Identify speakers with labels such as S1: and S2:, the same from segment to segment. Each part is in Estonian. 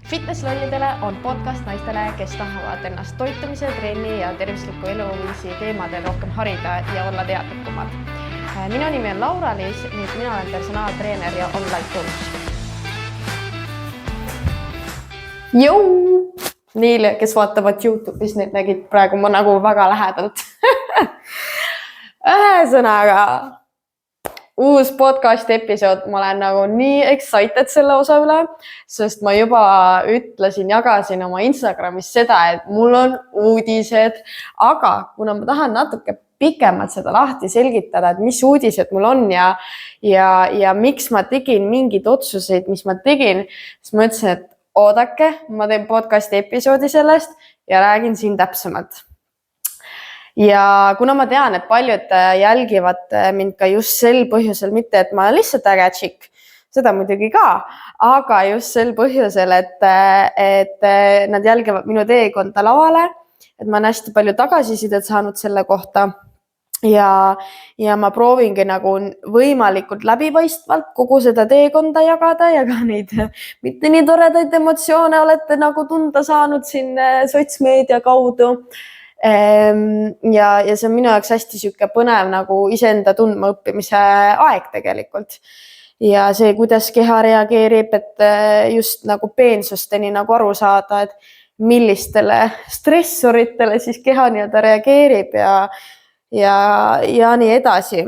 S1: Fitnesslollidele on podcast naistele, kes tahavad ennast toitumise, trenni ja tervisliku eluviisi teemadel rohkem harida ja olla teadlikumad. Minu nimi on Laura-Liis ning mina olen personaaltreener ja online coach. Jõu! Niile, kes vaatavad YouTube'is, need nägid praegu ma nagu väga lähedalt. Ühesõnaga, uus podcast episood, ma olen nagu nii excited selle osa üle, sest ma juba jagasin oma Instagramis seda, et mul on uudised, aga kuna ma tahan natuke pikemalt seda lahti selgitada, et mis uudised mul on ja miks ma tegin mingeid otsuseid, mis ma tegin, siis ma ütlesin, et oodake, ma teen podcasti episoodi sellest ja räägin siin täpsemalt. Ja kuna ma tean, et paljud jälgivad mind ka just sel põhjusel, mitte et ma olen lihtsalt äge tšikk, seda muidugi ka, aga just sel põhjusel, et nad jälgivad minu teekonda lavale, et ma olen hästi palju tagasisidet saanud selle kohta ja ma proovingi nagu võimalikult läbipaistvalt kogu seda teekonda jagada ja ka neid mitte nii toredaid emotsioone olete nagu tunda saanud siin sotsmeedia kaudu. Ja see on minu jaoks hästi siuke põnev nagu iseenda tundma õppimise aeg tegelikult. Ja see, kuidas keha reageerib, et just nagu peensusteni nagu aru saada, et millistele stressoritele siis keha nii-öelda reageerib ja nii edasi.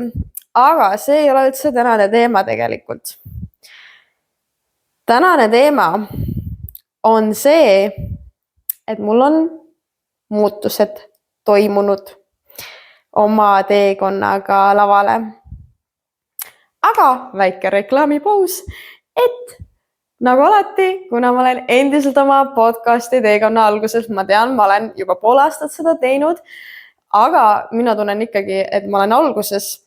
S1: Aga see ei ole üldse tänane teema tegelikult. Tänane teema on see, et mul on muutused toimunud oma teekonnaga lavale. Aga väike reklaamipaus, et nagu alati, kuna ma olen endiselt oma podcasti teekonna alguses, ma tean, ma olen juba pool aastat seda teinud, aga mina tunnen ikkagi, et ma olen alguses,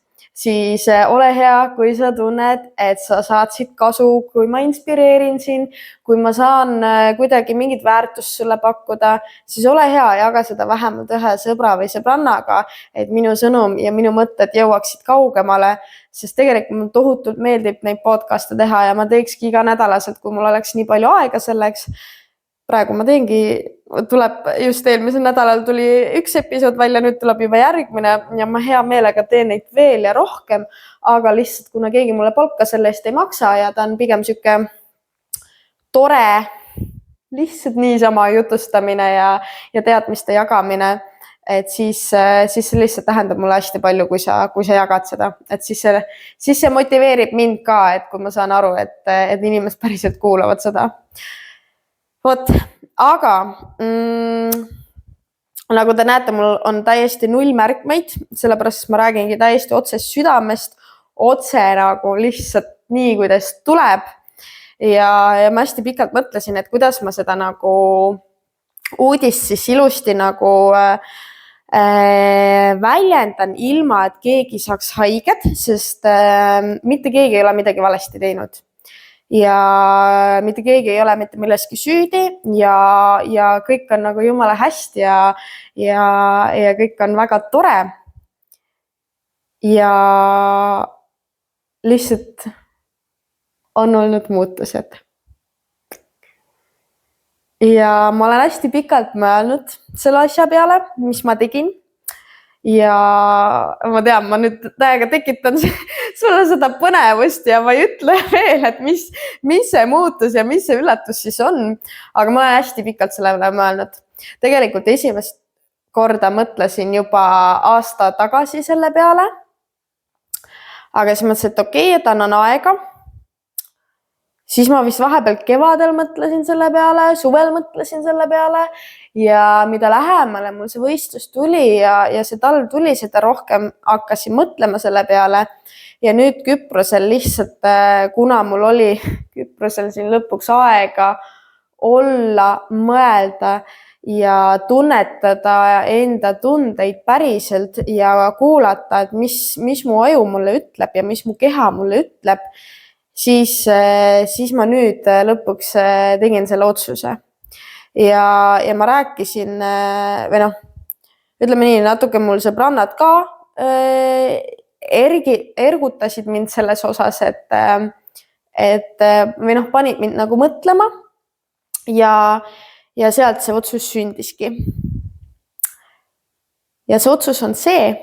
S1: siis ole hea, kui sa tunned, et sa saad siit kasu, kui ma inspireerin sind, kui ma saan kuidagi mingit väärtust sulle pakkuda, siis ole hea, jaga seda vähemalt ühe sõbra või sõbrannaga, et minu sõnum ja minu mõtted jõuaksid kaugemale, sest tegelikult mul tohutult meeldib neid podcaste teha ja ma teekski iga nädalaselt, kui mul oleks nii palju aega selleks. Praegu ma teengi, tuleb just eelmisel nädalal tuli üks episood välja, nüüd tuleb juba järgmine ja ma hea meelega teen neid veel ja rohkem, aga lihtsalt kuna keegi mulle palka selle eest ei maksa ja ta on pigem siuke tore, lihtsalt niisama jutustamine ja teadmiste jagamine, et siis see lihtsalt tähendab mulle hästi palju, kui sa jagad seda, et siis see motiveerib mind ka, et kui ma saan aru, et inimesed päriselt kuulavad seda. Vot, aga nagu te näete, mul on täiesti null märkmeid, sellepärast ma räägingi täiesti otsest südamest, otse nagu lihtsalt nii, kuidas tuleb. Ja ma hästi pikalt mõtlesin, et kuidas ma seda nagu uudist siis ilusti nagu väljendan ilma, et keegi saaks haiget, sest mitte keegi ei ole midagi valesti teinud. Ja mitte keegi ei ole mitte milleski süüdi ja kõik on nagu jumala hästi ja kõik on väga tore. Ja lihtsalt on olnud muutused. Ja ma olen hästi pikalt mõelnud selle asja peale, mis ma tegin. Ja ma tean, ma nüüd täiega tekitan sulle seda põnevust ja ma ei ütle veel, et mis see muutus ja mis see üllatus siis on. Aga ma olen hästi pikalt selle peale mõelnud. Tegelikult esimest korda mõtlesin juba aasta tagasi selle peale. Aga siis mõtlesin, et okei, et annan aega. Siis ma vist vahepeal kevadel mõtlesin selle peale, suvel mõtlesin selle peale ja mida lähemale mul see võistlus tuli ja see talv tuli, seda rohkem hakkasin mõtlema selle peale. Ja nüüd Küprosel lihtsalt, kuna mul oli Küprosel siin lõpuks aega olla, mõelda ja tunnetada enda tundeid päriselt ja kuulata, et mis mu aju mulle ütleb ja mis mu keha mulle ütleb, siis ma nüüd lõpuks tegin selle otsuse. Ja ma rääkisin, või ütleme nii, natuke mul sõbrannad ka ergutasid mind selles osas, et panid mind nagu mõtlema ja sealt see otsus sündiski. Ja see otsus on see,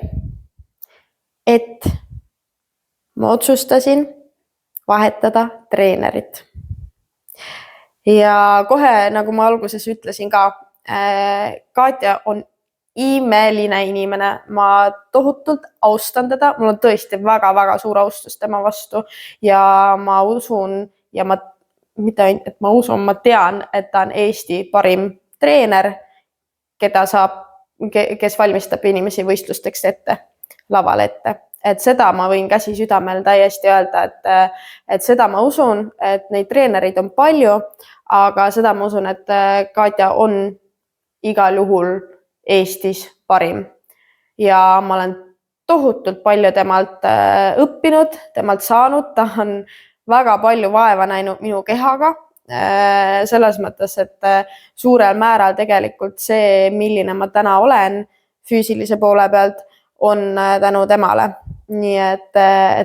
S1: et ma otsustasin vahetada treenerit. Ja kohe, nagu ma alguses ütlesin ka, Katja on imeline inimene, ma tohutult austan teda, mul on tõesti väga-väga suur austus tema vastu ja ma usun ja mitte ainult, et ma usun, ma tean, et ta on Eesti parim treener, kes valmistab inimesi võistlusteks ette, lavale ette. Et seda ma võin käsi südamel täiesti öelda, et seda ma usun, et neid treenereid on palju, aga seda ma usun, et Katja on igal juhul Eestis parim. Ja ma olen tohutult palju temalt õppinud, temalt saanud, ta on väga palju vaeva näinud minu kehaga. Selles mõttes, et suurel määral tegelikult see, milline ma täna olen füüsilise poole pealt, on tänu temale. Nii et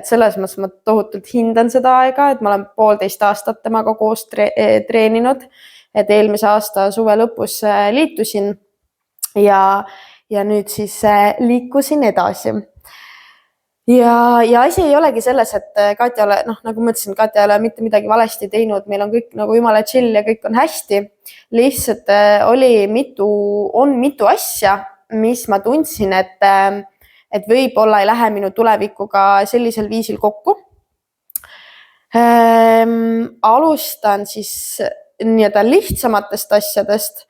S1: selles mõttes ma tohutult hindan seda aega, et ma olen 1,5 aastat temaga koos treeninud, et eelmise aasta suve lõpus liitusin ja nüüd siis liikusin edasi. Ja asi ei olegi selles, et Katja nagu ma ütlesin, Katja ei ole mitte midagi valesti teinud, meil on kõik nagu jumala chill ja kõik on hästi. Lihtsalt on mitu asja, mis ma tundsin, et võib-olla ei lähe minu tulevikuga sellisel viisil kokku. Alustan siis nii-öelda lihtsamatest asjadest.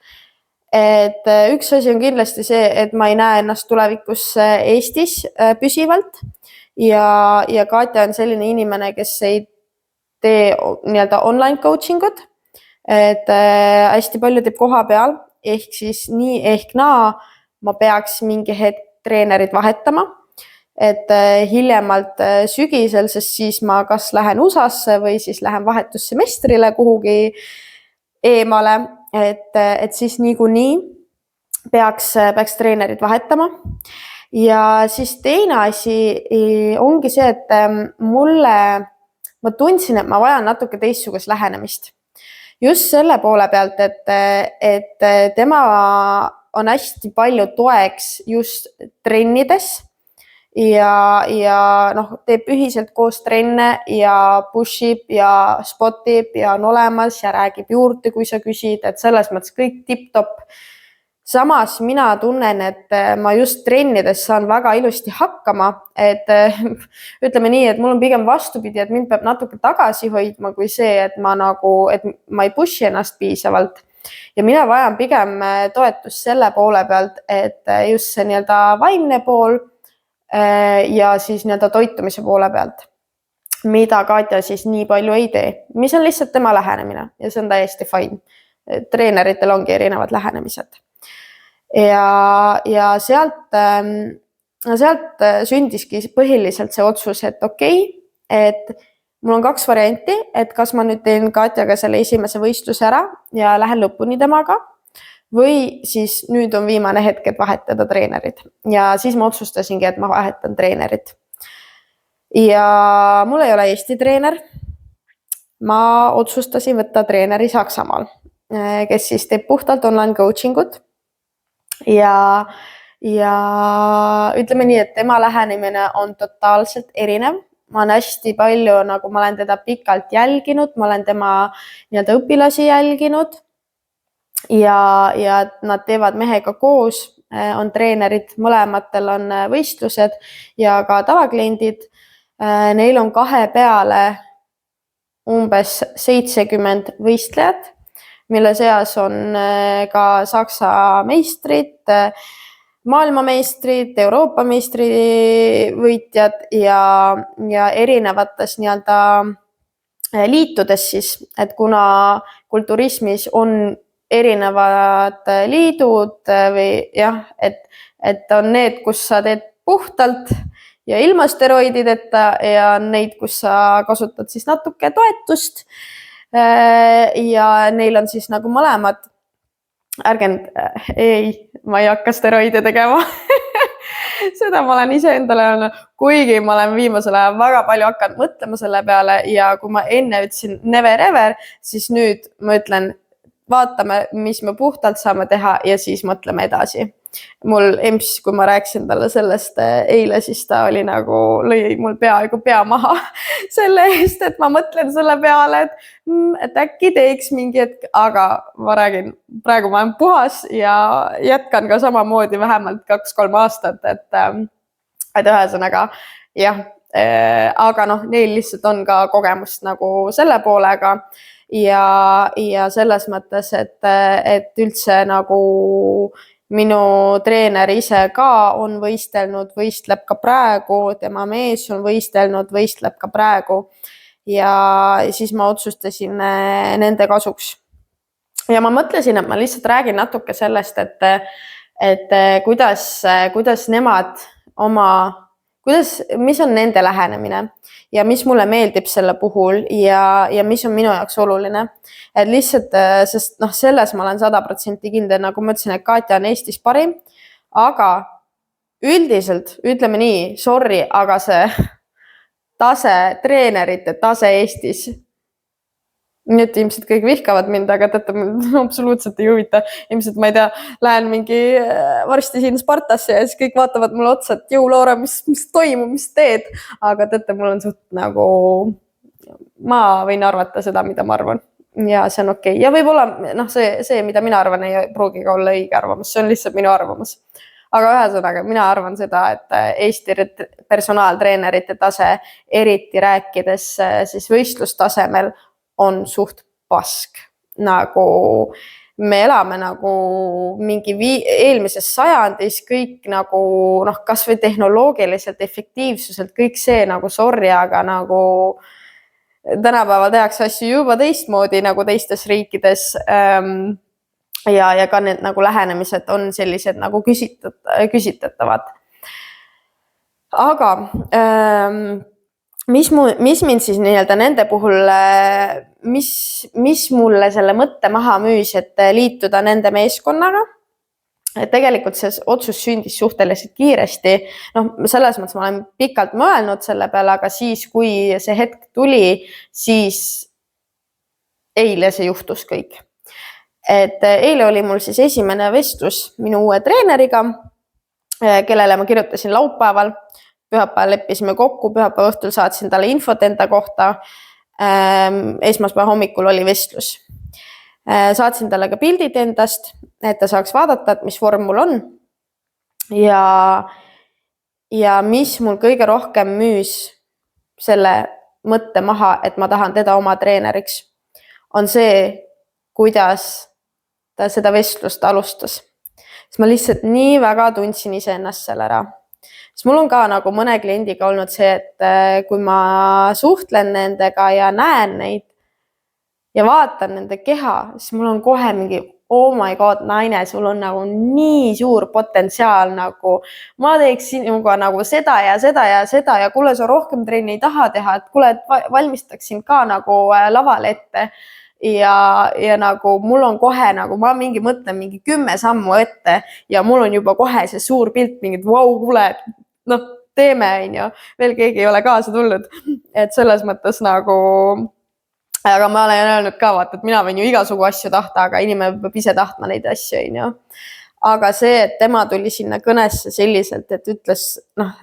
S1: Et üks asi on kindlasti see, et ma ei näe ennast tulevikus Eestis püsivalt ja Katja on selline inimene, kes ei tee nii-öelda online coachingut, et hästi palju teeb koha peal, ehk siis nii ehk naa ma peaks mingi hetk treenerid vahetama, et hiljemalt sügisel, sest siis ma kas lähen USA-sse või siis lähen vahetussemestrile kuhugi eemale, et siis niikuinii peaks treenerid vahetama. Ja siis teine asi ongi see, et ma tundsin, et ma vajan natuke teistsugust lähenemist. Just selle poole pealt, et tema on hästi palju toeks just trennides ja teeb ühiselt koos trenne ja pushib ja spotib ja on olemas ja räägib juurde, kui sa küsid, et selles mõttes kõik tipp-topp. Samas mina tunnen, et ma just trennides saan väga ilusti hakkama, et ütleme nii, et mul on pigem vastupidi, et mind peab natuke tagasi hoidma kui see, et ma ei pushi ennast piisavalt. Ja mina vajan pigem toetust selle poole pealt, et just see nii-öelda vaimne pool ja siis nii-öelda toitumise poole pealt, mida Katja siis nii palju ei tee, mis on lihtsalt tema lähenemine ja see on täiesti fine. Treeneritel ongi erinevad lähenemised. Ja sealt sündiski põhiliselt see otsus, et okei, et mul on 2 varianti, et kas ma nüüd teen Katjaga selle esimese võistluse ära ja lähen lõpuni temaga või siis nüüd on viimane hetk, et vahetada treenerid. Ja siis ma otsustasingi, et ma vahetan treenerid. Ja mul ei ole Eesti treener. Ma otsustasin võtta treeneri Saksamaal, kes siis teeb puhtalt online coachingut. Ja ütleme nii, et tema lähenemine on totaalselt erinev. Ma olen hästi palju, nagu ma olen teda pikalt jälginud, ma olen tema nii-öelda õpilasi jälginud ja nad teevad mehega koos, on treenerid, mõlematel on võistlused ja ka tavakliendid. Neil on 2 peale umbes 70 võistlejat, mille seas on ka Saksa meistrid, maailmameistrid, Euroopa meistrivõitjad ja erinevates nii-öelda liitudes siis, et kuna kulturismis on erinevad liidud või jah, et on need, kus sa teed puhtalt ja ilma steroidideta ja neid, kus sa kasutad siis natuke toetust ja neil on siis nagu mõlemad. Ma ei hakka steroide tegema. Seda ma olen ise endale öelnud, kuigi ma olen viimasel ajal väga palju hakanud mõtlema selle peale ja kui ma enne ütlesin never ever, siis nüüd ma ütlen vaatame, mis me puhtalt saame teha ja siis mõtleme edasi. Mul emps, kui ma rääkisin talle sellest eile, siis ta oli nagu, lõi mul peaaegu pea maha selle eest, et ma mõtlen selle peale, et äkki teeks mingi hetk, aga ma räägin, praegu ma olen puhas ja jätkan ka samamoodi vähemalt 2-3 aastat, et ühesõnaga jah, aga noh, neil lihtsalt on ka kogemust nagu selle poolega ja selles mõttes, et üldse nagu minu treener ise ka on võistelnud, võistleb ka praegu, tema mees on võistelnud, võistleb ka praegu ja siis ma otsustasin nende kasuks. Ja ma mõtlesin, et ma lihtsalt räägin natuke sellest, et kuidas nemad mis on nende lähenemine ja mis mulle meeldib selle puhul ja mis on minu jaoks oluline. Et lihtsalt, sest selles ma olen 100% kindel, nagu ma ütlesin, et Katja on Eestis parim, aga üldiselt, ütleme nii, sorry, aga see treenerite tase Eestis, nüüd ilmselt kõik vihkavad mind, aga teate, absoluutselt ei huvita. Ilmselt, ma ei tea, lähen mingi varsti siin Spartasse ja siis kõik vaatavad mulle otsa, et jõu, Laura, mis toimub, mis teed? Aga teate, mul on suht nagu, ma võin arvata seda, mida ma arvan. Ja see on okei. Ja võib-olla see, mida mina arvan, ei pruugi ka olla õige arvamus. See on lihtsalt minu arvamus. Aga ühesõnaga, mina arvan seda, et Eesti personaaltreenerite tase, eriti rääkides siis võistlustasemel, on suht pask. Nagu me elame nagu mingi eelmises sajandis, kõik nagu kas või tehnoloogiliselt, efektiivsuselt, kõik see nagu sorry, aga nagu tänapäeval tehakse asju juba teistmoodi nagu teistes riikides ja ka need nagu lähenemised on sellised nagu küsitatavad. Aga mis mind siis nii-öelda nende puhul, mis mulle selle mõtte maha müüs, et liituda nende meeskonnaga, et tegelikult see otsus sündis suhteliselt kiiresti. Selles mõttes ma olen pikalt mõelnud selle peale, aga siis, kui see hetk tuli, siis eile see juhtus kõik. Et eile oli mul siis esimene vestlus minu uue treeneriga, kellele ma kirjutasin laupäeval. Pühapäeval leppisime kokku, pühapäeva õhtul saatsin talle infot enda kohta. Esmaspäeva hommikul oli vestlus. Saatsin talle ka pildid endast, et ta saaks vaadata, et mis vorm mul on. Ja mis mul kõige rohkem müüs selle mõtte maha, et ma tahan teda oma treeneriks, on see, kuidas ta seda vestlust alustas. Siis ma lihtsalt nii väga tundsin iseennast selle ära. Siis mul on ka nagu mõne kliendiga olnud see, et kui ma suhtlen nendega ja näen neid ja vaatan nende keha, siis mul on kohe mingi, oh my god, naine, sul on nagu nii suur potentsiaal, nagu ma teeks sinuga nagu seda ja seda ja seda ja kuule, sa rohkem trenni ei taha teha, et kuule, et valmistaksin ka nagu lavale ette. Ja nagu mul on kohe nagu, ma mingi mõtlen mingi 10 sammu ette ja mul on juba kohe see suur pilt mingid, vau, kuule, teeme, veel keegi ei ole kaasa tulnud, et selles mõttes nagu, aga ma olen öelnud ka, vaata, et mina võin ju igasugu asju tahta, aga inimene peab ise tahtma neid asju, aga see, et tema tuli sinna kõnesse selliselt, et ütles,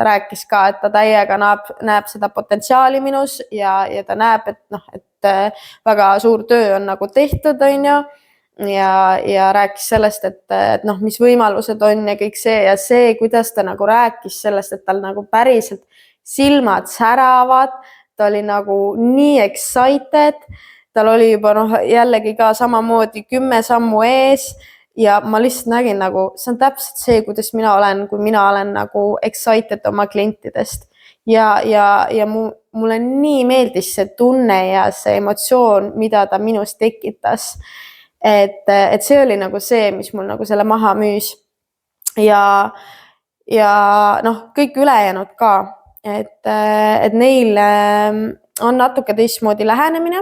S1: rääkis ka, et ta täiega näeb seda potentsiaali minus ja ta näeb, et väga suur töö on nagu tehtud, ja rääkis sellest, et mis võimalused on ja kõik see ja see, kuidas ta nagu rääkis sellest, et tal nagu päriselt silmad säravad, ta oli nagu nii excited, tal oli juba jällegi ka samamoodi 10 sammu ees ja ma lihtsalt nägin nagu, see on täpselt see, kuidas mina olen, kui mina olen nagu excited oma klientidest ja mulle nii meeldis see tunne ja see emotsioon, mida ta minus tekitas. Et see oli nagu see, mis mul nagu selle maha müüs ja kõik ülejäänud ka, et neil on natuke teistmoodi lähenemine,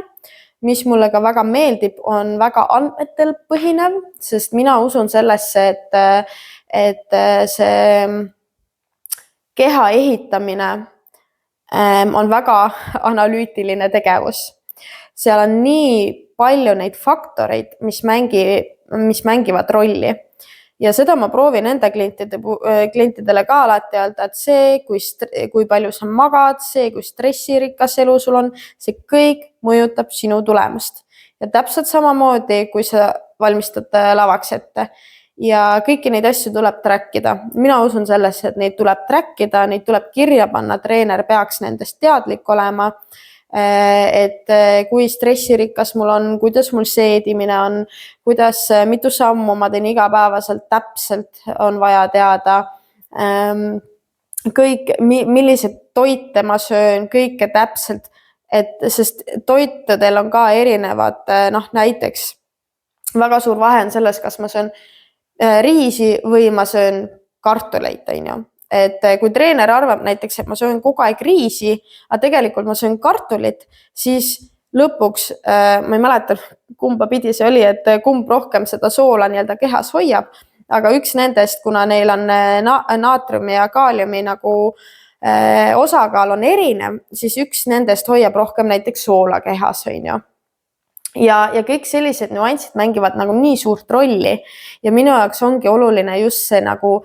S1: mis mulle ka väga meeldib, on väga andmetel põhinev, sest mina usun sellesse, et see keha ehitamine on väga analüütiline tegevus. seal on nii palju neid faktoreid, mis mängivad rolli. Ja seda ma proovin enda klientidele ka alati öelda, et see, kui palju sa magad, see, kui stressirikas elu sul on, see kõik mõjutab sinu tulemust. Ja täpselt samamoodi, kui sa valmistad lavaks ette. Ja kõiki neid asju tuleb trackida. Mina usun sellesse, et neid tuleb trackida, neid tuleb kirja panna, treener peaks nendest teadlik olema. Et kui stressirikas mul on, kuidas mul seedimine on, kuidas, mitu sammu ma teen igapäevaselt täpselt on vaja teada, kõik, millised toite ma söön, kõike täpselt, sest toitudel on ka erinevad, näiteks väga suur vahe on selles, kas ma söön riisi või ma söön kartuleid, on ju. Et kui treener arvab näiteks, et ma söön kogu aeg riisi, aga tegelikult ma söön kartulit, siis lõpuks, ma ei mäleta, kumba pidi see oli, et kumb rohkem seda soola nii-öelda kehas hoiab, aga üks nendest, kuna neil on naatriumi ja kaaliumi nagu osakaal on erinev, siis üks nendest hoiab rohkem näiteks soola kehas, on ju. Ja kõik sellised nüansid mängivad nagu nii suurt rolli ja minu jaoks ongi oluline just see nagu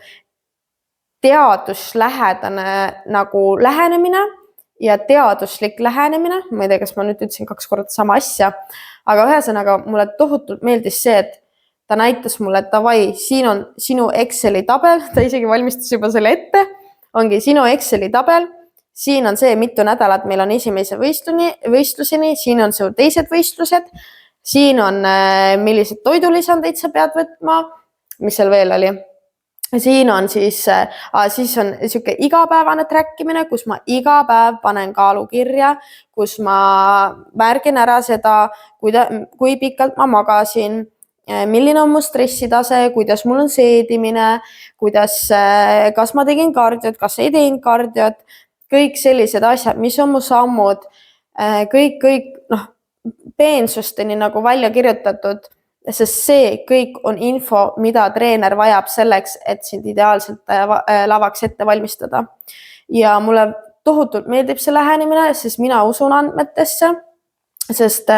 S1: teaduslähedane nagu lähenemine ja teaduslik lähenemine. Ma ei tea, kas ma nüüd ütlesin 2 korda sama asja, aga ühesõnaga mulle tohutult meeldis see, et ta näitas mulle, et davai, siin on sinu Exceli tabel, ta isegi valmistas juba selle ette, ongi sinu Exceli tabel, siin on see, mitu nädalat meil on esimese võistluseni, siin on su teised võistlused, siin on millised toidulisandeid sa pead võtma, mis seal veel oli. Siin on siis on siuke igapäevane trackimine, kus ma iga päev panen kaalu kirja, kus ma märgin ära seda, kui pikalt ma magasin, milline on mu stressitase, kuidas mul on seedimine, kas ma tegin kardiot, kas ei teinud kardiot, kõik sellised asjad, mis on mu sammud, kõik peensusteni nagu välja kirjutatud, sest see kõik on info, mida treener vajab selleks, et sind ideaalselt lavaks ette valmistada. Ja mulle tohutult meeldib see lähenemine, sest mina usun andmetesse, sest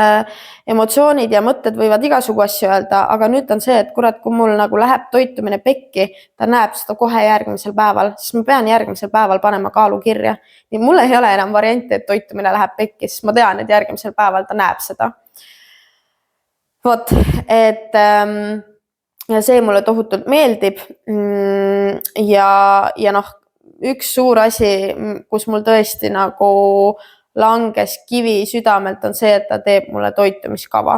S1: emotsioonid ja mõtted võivad igasugu asju öelda, aga nüüd on see, et kurat, kui mul nagu läheb toitumine pekki, ta näeb seda kohe järgmisel päeval, siis ma pean järgmisel päeval panema kaalu kirja. Nii mul ei ole enam varianti, et toitumine läheb pekki, sest ma tean, et järgmisel päeval ta näeb seda. Vot, et ja see mulle tohutult meeldib ja üks suur asi, kus mul tõesti nagu langes kivi südamelt on see, et ta teeb mulle toitumiskava.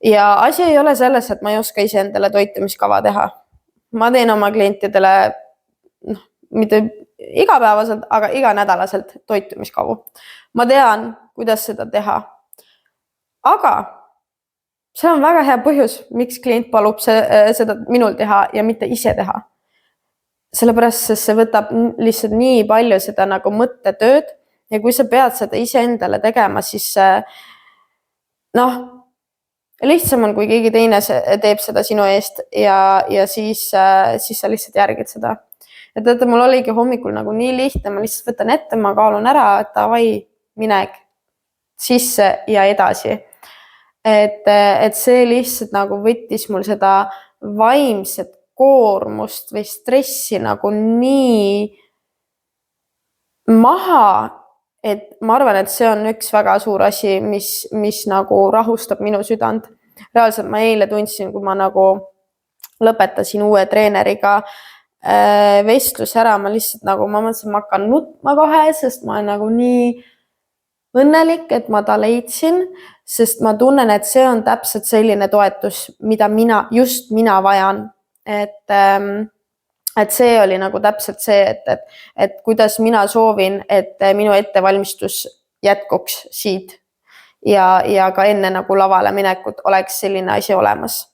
S1: Ja asi ei ole selles, et ma ei oska ise endale toitumiskava teha. Ma teen oma klientidele mitte igapäevaselt, aga iganädalaselt toitumiskavu. Ma tean, kuidas seda teha. Aga see on väga hea põhjus, miks klient palub seda minul teha ja mitte ise teha. Sellepärast, sest see võtab lihtsalt nii palju seda nagu mõttetööd ja kui sa pead seda ise endale tegema, siis lihtsam on, kui keegi teine teeb seda sinu eest ja siis sa lihtsalt järgid seda. Ja teate, mul oligi hommikul nagu nii lihtne, ma lihtsalt võtan ette, ma kaalun ära, et davai, minek sisse ja edasi. Et see lihtsalt nagu võttis mul seda vaimset koormust või stressi nagu nii maha, et ma arvan, et see on üks väga suur asi, mis nagu rahustab minu südant. Reaalselt ma eile tundsin, kui ma nagu lõpetasin uue treeneriga vestlus ära, ma lihtsalt nagu, ma mõtlesin, ma hakkan nutma kohe, sest ma olen nagu nii õnnelik, et ma ta leidsin, sest ma tunnen, et see on täpselt selline toetus, mida mina vajan. Et see oli nagu täpselt see, et kuidas mina soovin, et minu ettevalmistus jätkuks siit ja ka enne nagu lavale minekut oleks selline asi olemas.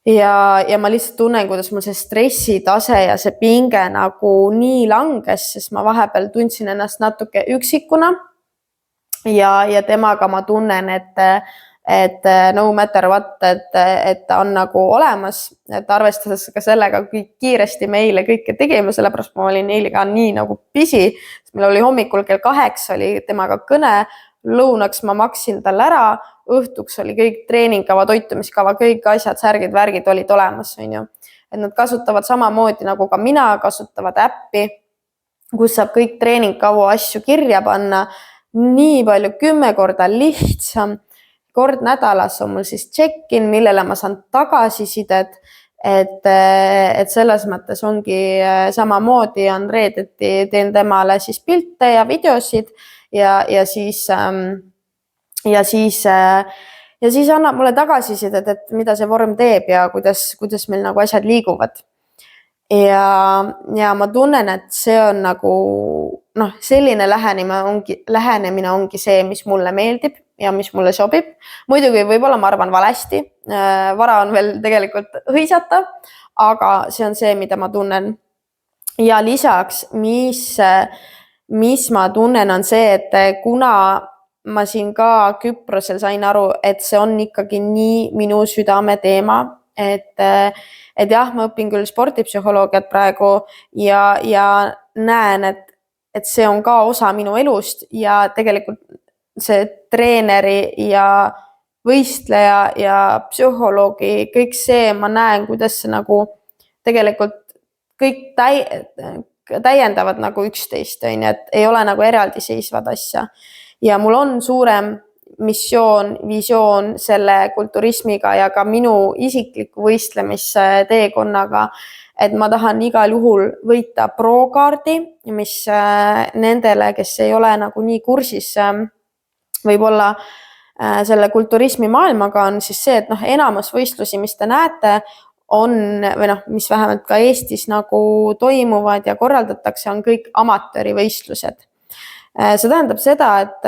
S1: Ja ma lihtsalt tunnen, kuidas mul see stressitase ja see pinge nagu nii langes, sest ma vahepeal tundsin ennast natuke üksikuna ja temaga ma tunnen, et no matter what, et ta on nagu olemas, et arvestades ka sellega, kui kiiresti me eile kõike tegime, sellepärast ma olin eile ka nii nagu busy, meil oli hommikul kell 8 oli temaga kõne, lõunaks ma maksin talle ära, õhtuks oli kõik treeningkava, toitumiskava, kõik asjad, särgid, värgid olid olemas, on ju. Et nad kasutavad samamoodi nagu ka mina, kasutavad äppi, kus saab kõik treeningkavu asju kirja panna, nii palju 10 korda lihtsam. Kord nädalas on mul siis check-in, millele ma saan tagasisidet, et selles mõttes ongi samamoodi on reedeti, teen temale siis pilte ja videosid ja siis annab mulle tagasisidet, et mida see vorm teeb ja kuidas meil nagu asjad liiguvad. Ja ma tunnen, et see on nagu selline lähenemine ongi see, mis mulle meeldib ja mis mulle sobib. Muidugi võib-olla ma arvan valesti, vara on veel tegelikult hõisata, aga see on see, mida ma tunnen. Ja lisaks, mis ma tunnen, on see, et kuna ma siin ka Küprosel sain aru, et see on ikkagi nii minu südame teema, et jah, ma õpin küll spordipsühholoogiat praegu ja näen, et see on ka osa minu elust ja tegelikult see treeneri ja võistleja ja psühholoogi, kõik see, ma näen, kuidas see nagu tegelikult kõik täiendavad nagu üksteist, et ei ole nagu eraldiseisvad asja. Ja mul on suurem missioon, visioon selle kulturismiga ja ka minu isikliku võistlemisteekonnaga, et ma tahan igal juhul võita pro-kaardi, mis nendele, kes ei ole nagu nii kursis võib-olla selle kulturismi maailmaga on siis see, et enamus võistlusi, mis te näete, on või mis vähemalt ka Eestis nagu toimuvad ja korraldatakse, on kõik amatöörivõistlused. See tähendab seda, et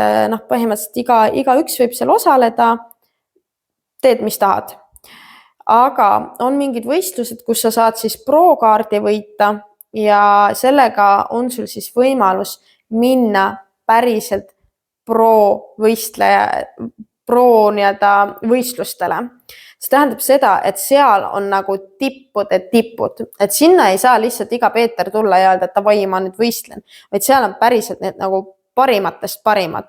S1: põhimõtteliselt igaüks võib seal osaleda, teed, mis tahad. Aga on mingid võistlused, kus sa saad siis pro-kaardi võita ja sellega on sul siis võimalus minna päriselt pro-võistleja, võistlustele. See tähendab seda, et seal on nagu tippude tipud, et sinna ei saa lihtsalt iga Peeter tulla ja öelda, et davai, ma nüüd võistlen, vaid seal on päriselt need nagu parimatest parimad.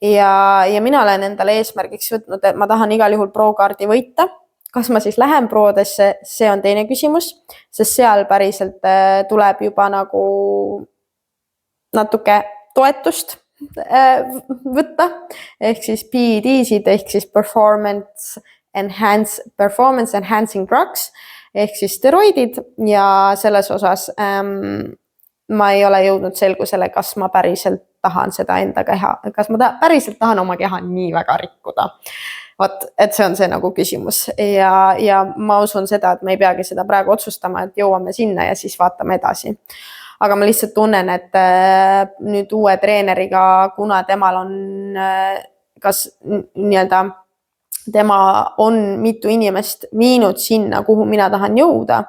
S1: Ja mina olen endale eesmärgiks võtnud, et ma tahan igal juhul pro-kaardi võita. Kas ma siis lähen proodesse, see on teine küsimus, sest seal päriselt tuleb juba nagu natuke toetust võtta, ehk siis PED-sid, ehk siis performance enhancing drugs, ehk siis steroidid ja selles osas ma ei ole jõudnud selgusele, kas ma päriselt tahan seda enda keha, kas ma päriselt tahan oma keha nii väga rikkuda. Vot, et see on see nagu küsimus ja ma usun seda, et me ei peagi seda praegu otsustama, et jõuame sinna ja siis vaatame edasi. Aga ma lihtsalt tunnen, et nüüd uue treeneriga, kuna temal on kas nii-öelda tema on mitu inimest viinud sinna, kuhu mina tahan jõuda,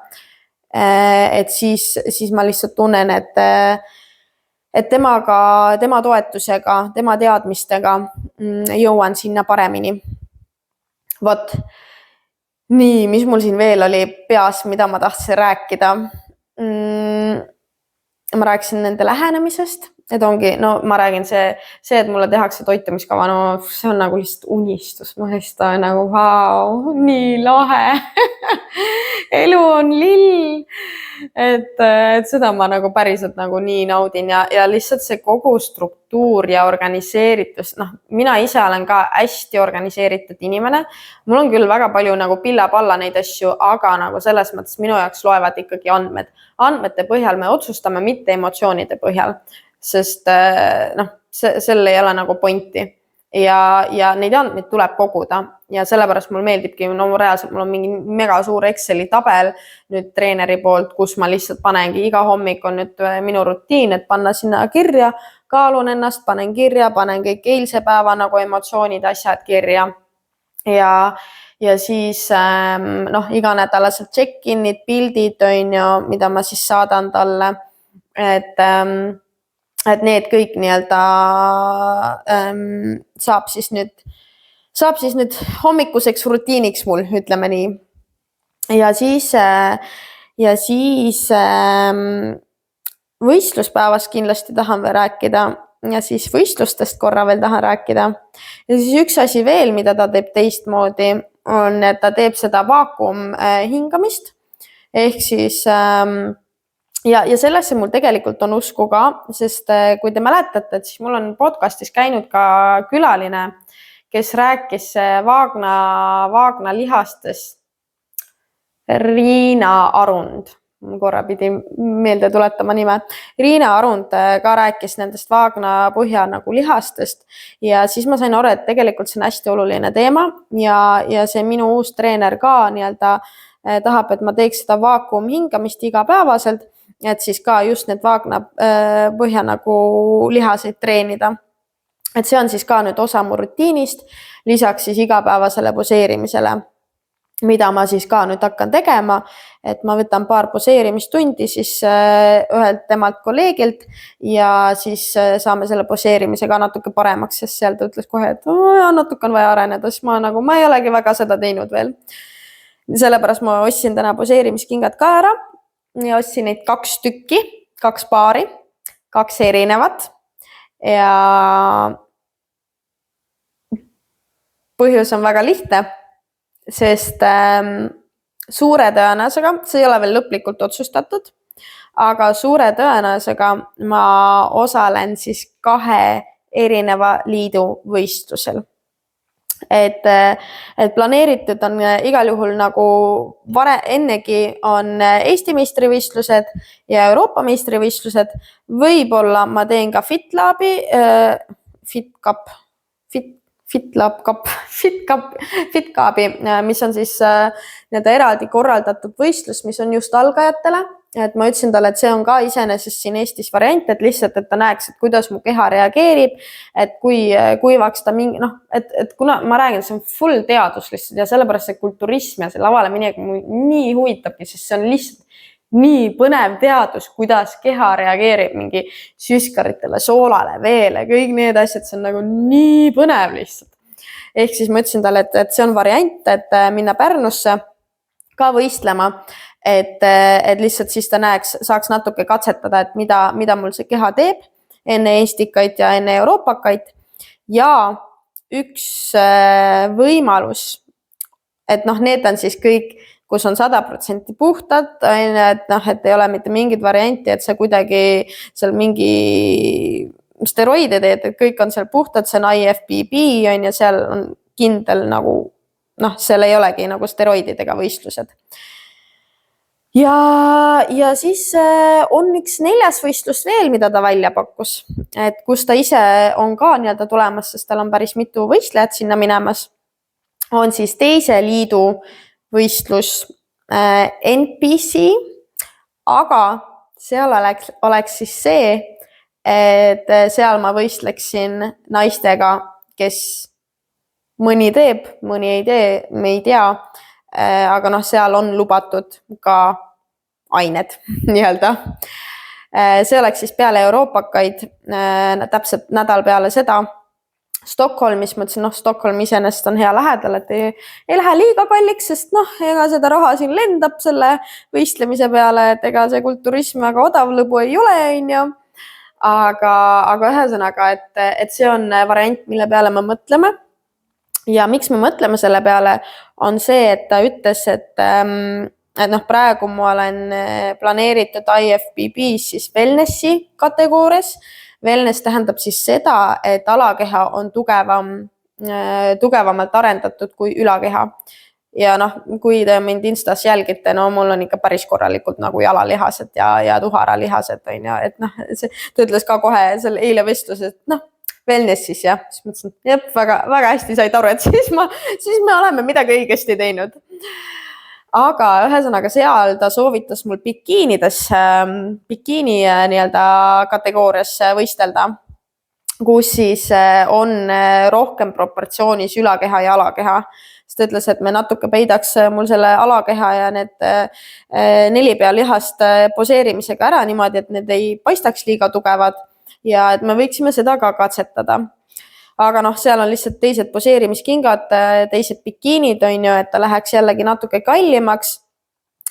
S1: et siis ma lihtsalt tunnen, et tema toetusega, tema teadmistega jõuan sinna paremini. Vot, nii, mis mul siin veel oli peas, mida ma tahtsin rääkida. Ma rääkisin nende lähenemisest, et ongi, ma räägin see, et mulle tehakse toitumiskava, see on nagu lihtsalt unistus, ma lihtsalt nagu vau, nii lahe. Elu on lill, et seda ma nagu päriselt nagu nii naudin ja lihtsalt see kogu struktuur ja organiseeritus, mina ise olen ka hästi organiseeritud inimene, mul on küll väga palju nagu pilla-palla neid asju, aga nagu selles mõttes minu jaoks loevad ikkagi andmete põhjal me otsustame, mitte emotsioonide põhjal, sest sellel ei ole nagu pointi ja neid andmeid tuleb koguda ja sellepärast mul meeldibki, reaalselt mul on mingi mega suur Exceli tabel nüüd treeneri poolt, kus ma lihtsalt panengi iga hommik on nüüd minu rutiin, et panna sinna kirja, kaalun ennast, panen kirja, panen kõik eilse päeva nagu emotsioonid, asjad kirja ja siis iganädalaselt check-in'id, pildid, mida ma siis saadan talle, et need kõik nii-öelda saab siis nüüd hommikuseks rutiiniks mul, ütleme nii. Ja siis võistluspäevast kindlasti tahan veel rääkida, ja siis võistlustest korra veel tahan rääkida. Ja siis üks asi veel, mida ta teeb teistmoodi, on, et ta teeb seda vaakum hingamist. Ehk siis ja sellesse mul tegelikult on usku ka, sest kui te mäletate, et siis mul on podcastis käinud ka külaline, kes rääkis vaagna lihastest, Riina Arund. Korra pidi meelde tuletama nime. Riina Arund ka rääkis nendest vaagna põhja nagu lihastest ja siis ma sain aru, et tegelikult see on hästi oluline teema ja see minu uus treener ka tahab, et ma teeks seda vaakum hingamist igapäevaselt, et siis ka just need vaagna põhja nagu lihaseid treenida. Et see on siis ka nüüd osa mu rutiinist, lisaks siis igapäevasele poseerimisele, mida ma siis ka nüüd hakkan tegema, et ma võtan paar poseerimistundi siis ühelt temalt kolleegilt ja siis saame selle poseerimisega natuke paremaks, sest seal ta ütles kohe, et natuke on vaja areneda, siis ma ei olegi väga seda teinud veel. Sellepärast ma ostsin täna poseerimiskingad ka ära ja ostsin neid 2 tükki, 2 paari, 2 erinevat ja põhjus on väga lihtne, sest suure tõenäosusega, see ei ole veel lõplikult otsustatud, aga suure tõenäosusega ma osalen siis 2 erineva liidu võistlusel. Et planeeritud on igal juhul nagu ennegi on Eesti meistrivõistlused ja Euroopa meistrivõistlused. Võib-olla ma teen ka FitCupi, mis on siis eraldi korraldatud võistlus, mis on just algajatele. Et ma ütlesin talle, et see on ka iseenesest siin Eestis variant, et lihtsalt, et ta näeks, et kuidas mu keha reageerib, et kui kuivaks ta mingi, et kuna ma räägin, see on full teadus lihtsalt ja sellepärast see kulturism ja see lavale minek nii huvitabki, sest see on lihtsalt nii põnev teadus, kuidas keha reageerib mingi süskaritele, soolale, veele, kõik need asjad, see on nagu nii põnev lihtsalt. Ehk siis ma ütlesin talle, et see on variant, et minna Pärnusse ka võistlema, et lihtsalt siis ta saaks natuke katsetada, et mida mul see keha teeb enne Eestikaid ja enne Euroopakaid. Ja üks võimalus, et need on siis kõik, kus on 100% puhtad, et ei ole mitte mingit varianti, et see kuidagi seal mingi steroide teed, et kõik on seal puhtad, see on IFBB ja seal on kindel nagu, seal ei olegi nagu steroididega võistlused. Ja siis on üks 4. võistlus veel, mida ta välja pakkus, et kus ta ise on ka tulemas, sest tal on päris mitu võistlejat sinna minemas, on siis 2. liidu võistlus NPC, aga seal oleks siis see, et seal ma võistleksin naistega, kes mõni teeb, mõni ei tee, me ei tea, aga seal on lubatud ka ained nii-öelda. See oleks siis peale Euroopakaid, täpselt nädal peale seda. Stockholmis, mõtlesin, Stockholm iseenesest on hea lähedal, et ei lähe liiga kalliks, sest ega seda raha siin lendab selle võistlemise peale, et ega see kulturism väga odav lõbu ei ole, aga ühesõnaga, et see on variant, mille peale me mõtleme. Ja miks me mõtleme selle peale, on see, et ta ütles, et praegu ma olen planeeritud IFBB-s siis wellnessi kategoorias. Wellness tähendab siis seda, et alakeha on tugevamalt arendatud kui ülakeha. Ja kui te mind Instas jälgite, mul on ikka päris korralikult nagu jalalihased ja tuharalihased. Et ta ütles ka kohe selle eile vestluses, et wellnessis ja siis mõtlesin, et väga, väga hästi said aru, et siis me oleme midagi õigesti teinud. Aga ühesõnaga seal ta soovitas mul bikiini kategoorias võistelda, kus siis on rohkem proportsioonis ülakeha ja alakeha. Sest ta ütles, et me natuke peidaks mul selle alakeha ja need 4 pealihast poseerimisega ära niimoodi, et need ei paistaks liiga tugevad ja et me võiksime seda ka katsetada. Aga seal on lihtsalt teised poseerimiskingad, teised bikiinid, et ta läheks jällegi natuke kallimaks.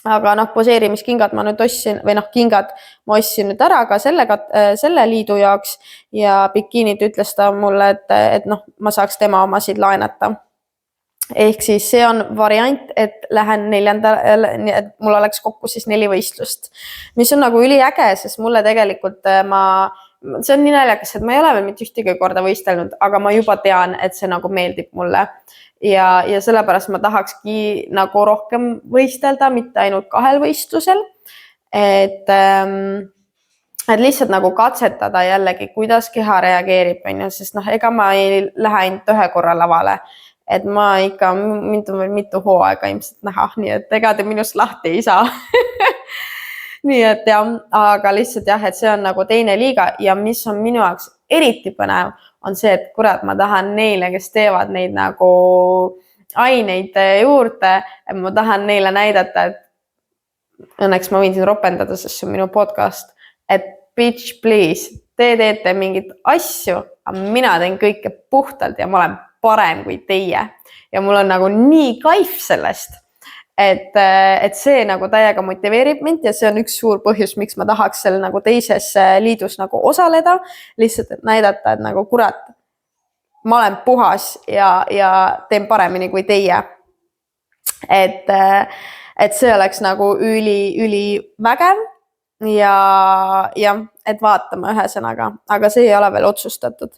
S1: aga noh, poseerimiskingad ma nüüd ostsin või noh, kingad ma ostsin nüüd ära ka selle liidu jaoks ja bikiinid ütles ta mulle, et noh, ma saaks tema omasid laenata. Ehk siis see on variant, et lähen 4. et mul oleks kokku siis 4 võistlust, mis on nagu üliäge, sest mulle tegelikult see on nii naljakas, et ma ei ole veel mitte ühtegi korda võistelnud, aga ma juba tean, et see nagu meeldib mulle. Ja sellepärast ma tahakski nagu rohkem võistelda, mitte ainult 2 võistlusel, et lihtsalt nagu katsetada jällegi, kuidas keha reageerib, sest noh, ega ma ei lähe ainult 1 korra lavale, et ma ikka mitu hooaega ilmselt näha, nii et ega te minust lahti ei saa. Nii et jah, aga lihtsalt jah, et see on nagu teine liiga ja mis on minu jaoks eriti põnev, on see, et kurat, ma tahan neile, kes teevad neid nagu aineid juurde, et ma tahan neile näidata, et õnneks ma võin siin ropendada, sest see on minu podcast, et bitch please, te teete mingit asju, aga mina teen kõike puhtalt ja ma olen parem kui teie ja mul on nagu nii kaif sellest, et see nagu täiega motiveerib mind ja see on üks suur põhjus, miks ma tahaks seal nagu teises liidus nagu osaleda, lihtsalt et näidata, et nagu kurat, ma olen puhas ja teen paremini kui teie. Et see oleks nagu üli vägev ja et vaatame ühesõnaga, aga see ei ole veel otsustatud.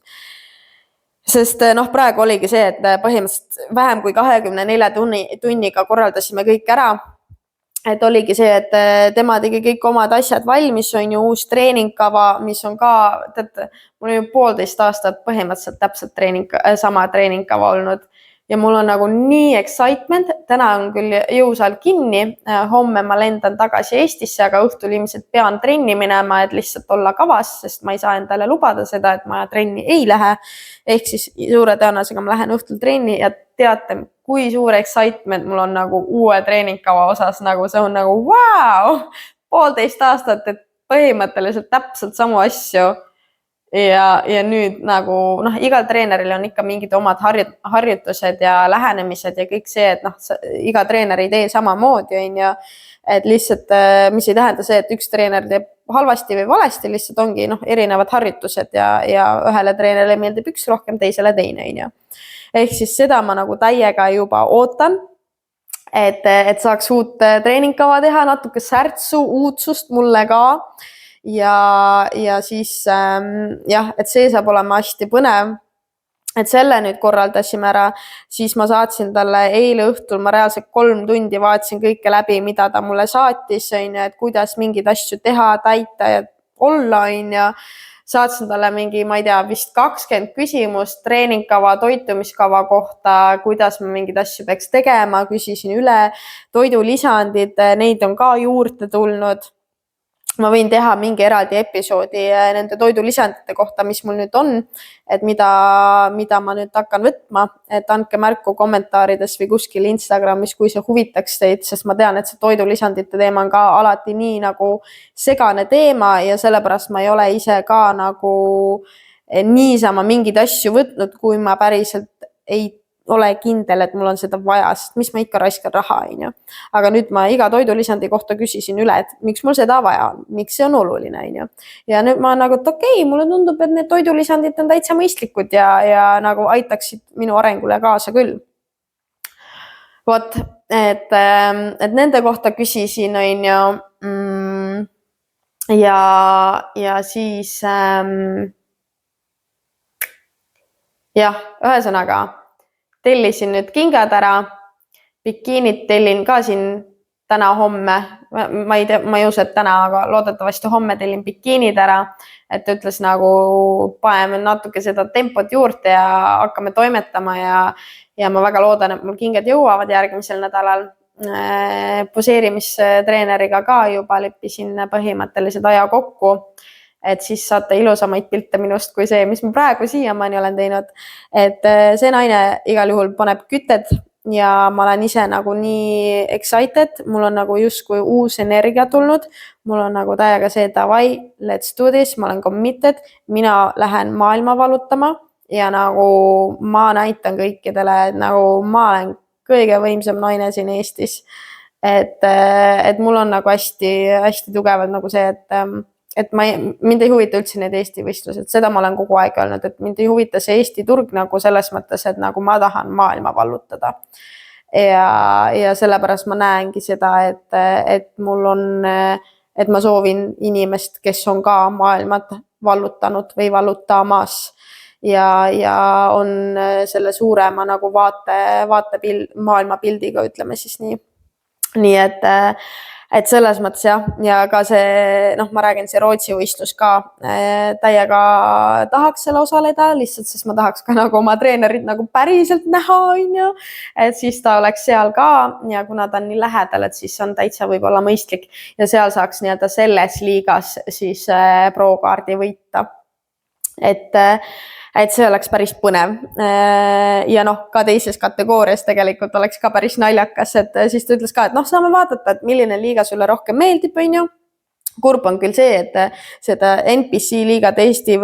S1: Sest noh, praegu oligi see, et põhimõtteliselt vähem kui 24 tunniga korraldasime kõik ära. Et oligi see, et tema tegi kõik omad asjad valmis, on ju uus treeningkava, mis on ka, mul on ju 1,5 aastat põhimõtteliselt täpselt sama treeningkava olnud. Ja mul on nagu nii excitement, täna on küll jõusaal kinni, homme ma lendan tagasi Eestisse, aga õhtul ilmselt pean trenni minema, et lihtsalt olla kavas, sest ma ei saa endale lubada seda, et ma trenni ei lähe. Ehk siis suure tõenäosusega ma lähen õhtul trenni ja teate, kui suur excitement mul on nagu uue treeningkava osas, nagu see on nagu wow, 1,5 aastat, et põhimõtteliselt täpselt samu asju. Ja nüüd nagu noh, igal treeneril on ikka mingid omad harjutused ja lähenemised ja kõik see, et noh, iga treener ei tee samamoodi, on ju, et lihtsalt, mis ei tähenda see, et üks treener teeb halvasti või valesti, lihtsalt ongi noh, erinevad harjutused ja ühele treenerile meeldib üks rohkem, teisele teine, on ju. Ehk siis seda ma nagu täiega juba ootan, et saaks uut treeningkava teha, natuke särtsu, uudsust mulle ka. Ja siis jah, et see saab olema hästi põnev, et selle nüüd korraldasime ära, siis ma saatsin talle eile õhtul, ma reaalselt 3 tundi vaatasin kõike läbi, mida ta mulle saatis, on ju, et kuidas mingeid asju teha, täita ja olla, on ju. Saatsin talle mingi, ma ei tea, vist 20 küsimust treeningkava, toitumiskava kohta, kuidas ma mingeid asju peaks tegema, küsisin üle, toidulisandid, neid on ka juurde tulnud. Ma võin teha mingi eraldi episoodi nende toidulisandite kohta, mis mul nüüd on, et mida ma nüüd hakkan võtma, et andke märku kommentaarides või kuskil Instagramis, kui see huvitaks teid, sest ma tean, et see toidulisandite teema on ka alati nii nagu segane teema ja sellepärast ma ei ole ise ka nagu niisama mingeid asju võtnud, kui ma päriselt ei ole kindel, et mul on seda vaja, sest mis ma ikka raiskan raha, on ju. Aga nüüd ma iga toidulisandi kohta küsisin üle, et miks mul seda vaja on, miks see on oluline, on ju. Ja nüüd ma nagu, et okei, mulle tundub, et need toidulisandid on täitsa mõistlikud ja nagu aitaksid minu arengule kaasa küll. Vot, et nende kohta küsisin, on ju, ja siis jah, ühesõnaga tellisin nüüd kingad ära, bikiinid tellin ka siin täna homme, ma ei usu, et täna, aga loodetavasti homme tellin bikiinid ära, et ütles nagu paneme natuke seda tempot juurde ja hakkame toimetama ja ma väga loodan, et mul kingad jõuavad järgmisel nädalal. Poseerimistreeneriga ka juba leppisin põhimõttelised aja kokku, et siis saate ilusamaid pilte minust kui see, mis ma praegu siiamaani olen teinud. Et see naine igal juhul paneb kütet ja ma olen ise nagu nii excited, mul on nagu justkui uus energia tulnud, mul on nagu täiega see davai, let's do this, ma olen committed, mina lähen maailma valutama ja nagu ma näitan kõikidele, et nagu ma olen kõige võimsam naine siin Eestis. et mul on nagu hästi tugevalt nagu see, et mind ei huvita üldse need Eesti võistlused, seda ma olen kogu aeg öelnud, et mind ei huvita see Eesti turg nagu selles mõttes, et nagu ma tahan maailma vallutada. Ja sellepärast ma näengi seda, et mul on, et ma soovin inimest, kes on ka maailmat vallutanud või vallutamas ja on selle suurema nagu maailmapildiga, ütleme siis nii. Nii et selles mõttes jah, ja ka see, ma räägin, see Rootsi võistlus ka täiega tahaks selle osaleda, lihtsalt sest ma tahaks ka nagu oma treenerit nagu päriselt näha, onju, et siis ta oleks seal ka ja kuna ta on nii lähedal, et siis on täitsa võib-olla mõistlik ja seal saaks nii-öelda selles liigas siis pro-kaardi võita. Et see oleks päris põnev ja ka teises kategoorias tegelikult oleks ka päris naljakas, et siis ta ütles ka, et saame vaadata, et milline liiga sulle rohkem meeldib, onju. Kurb on küll see, et seda NPC liigad Eesti,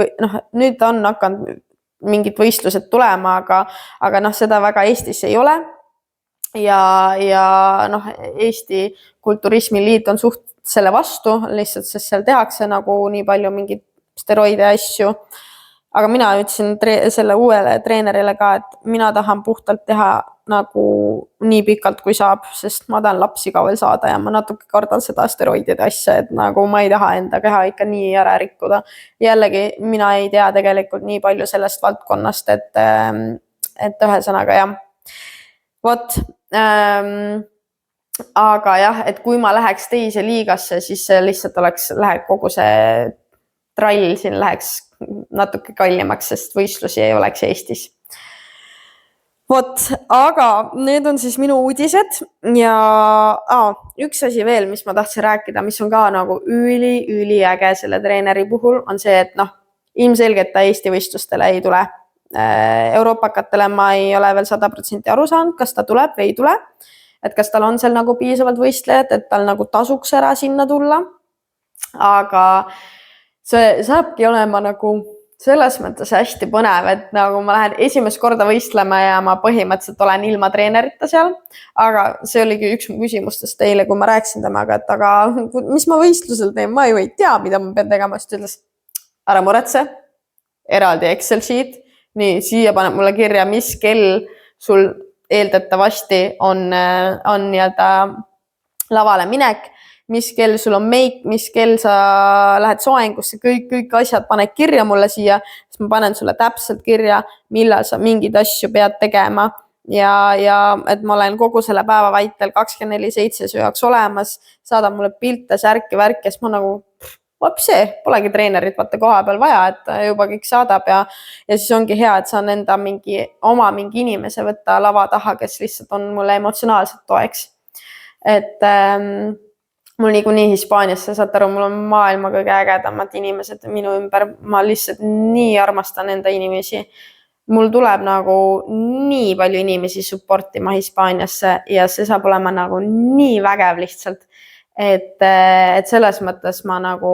S1: nüüd on hakanud mingid võistlused tulema, aga seda väga Eestis ei ole. Ja Eesti Kulturismiliit on suht selle vastu, lihtsalt sest seal tehakse nagu nii palju mingid steroide asju. Aga mina ütlesin selle uuele treenerile ka, et mina tahan puhtalt teha nagu nii pikalt kui saab, sest ma tahan lapsi ka veel saada ja ma natuke kardan seda steroidide asja, et nagu ma ei taha enda keha ikka nii ära rikkuda. Jällegi, mina ei tea tegelikult nii palju sellest valdkonnast, et ühesõnaga jah. Vot, aga jah, et kui ma läheks teise liigasse, siis lihtsalt läheks kogu see trall siin läheks natuke kallimaks, sest võistlusi ei oleks Eestis. Vot, aga need on siis minu uudised ja üks asi veel, mis ma tahtsin rääkida, mis on ka nagu üliäge selle treeneri puhul, on see, et ilmselgelt ta Eesti võistlustele ei tule. Euroopakatele ma ei ole veel 100% aru saanud, kas ta tuleb või ei tule. Et kas tal on seal nagu piisavalt võistlejad, et tal nagu tasuks ära sinna tulla. Aga see saabki olema nagu selles mõttes hästi põnev, et nagu ma lähen esimest korda võistlema ja ma põhimõtteliselt olen ilma treenerita seal, aga see oligi üks mu küsimustest teile, kui ma rääkisin temaga, et aga mis ma võistlusel teen, ma ju ei tea, mida ma pean tegema, siis ta ütles, ära muretse, eraldi Excel sheet, nii, siia paneb mulle kirja, mis kell sul eeldatavasti on nii-öelda lavale minek, mis kell sul on make, mis kell sa lähed soengusse, kõik asjad paned kirja mulle siia, siis ma panen sulle täpselt kirja, millal sa mingeid asju pead tegema ja et ma olen kogu selle päeva väitel 24/7 su jaoks olemas, saadab mulle pilte, särki, värki, siis ma nagu, polegi treenerit vaata koha peal vaja, et juba kõik saadab ja siis ongi hea, et saan enda oma mingi inimese võtta lava taha, kes lihtsalt on mulle emotsionaalselt toeks. Et mul niikuinii Hispaaniasse, saate aru, mul on maailma kõige ägedamad inimesed minu ümber, ma lihtsalt nii armastan enda inimesi. Mul tuleb nagu nii palju inimesi supportima Hispaaniasse ja see saab olema nagu nii vägev lihtsalt, et selles mõttes ma nagu